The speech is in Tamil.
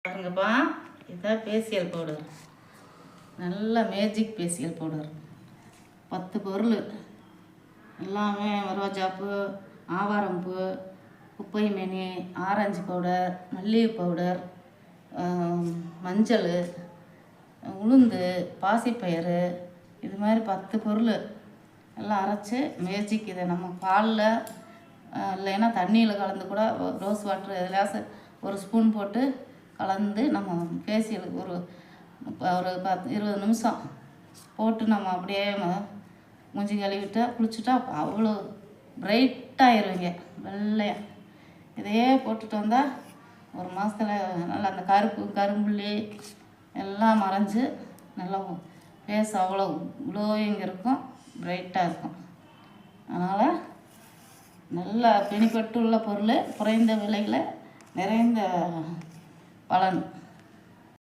பாருங்கப்பா, இதுதான் ஃபேஷியல் பவுடர். நல்ல மேஜிக் ஃபேஷியல் பவுடர். 10 பொருள் எல்லாமே: ரோஜாப்பூ, ஆவாரம்பூ, குப்பை மேனி, ஆரஞ்சு பவுடர், மல்லிகை பவுடர், மஞ்சள், உளுந்து, பாசிப்பயிறு, இது மாதிரி 10 பொருள் எல்லாம் அரைச்சி மேஜிக். இதை நம்ம பாலில் இல்லைன்னா தண்ணியில் கலந்து கூட, ரோஸ் வாட்டர் எதுலையாவது ஒரு ஸ்பூன் போட்டு கலந்து நம்ம ஃபேஷியலுக்கு ஒரு 20 நிமிஷம் போட்டு நம்ம அப்படியே மூஞ்சி கழுவிட்டு குளிச்சுட்டா அவ்வளோ பிரைட்டாகிருவீங்க, வெள்ளையாக. இதையே போட்டுட்டு வந்தால் ஒரு மாதத்தில் நல்லா அந்த கரும்புள்ளி எல்லாம் மறைஞ்சு நல்லா ஃபேஸ் அவ்வளோ க்ளோயிங் இருக்கும், பிரைட்டாக இருக்கும். அதனால் நல்லா பெனிஃபிட் உள்ள பொருள், குறைந்த விலையில் நிறைந்த பலன்.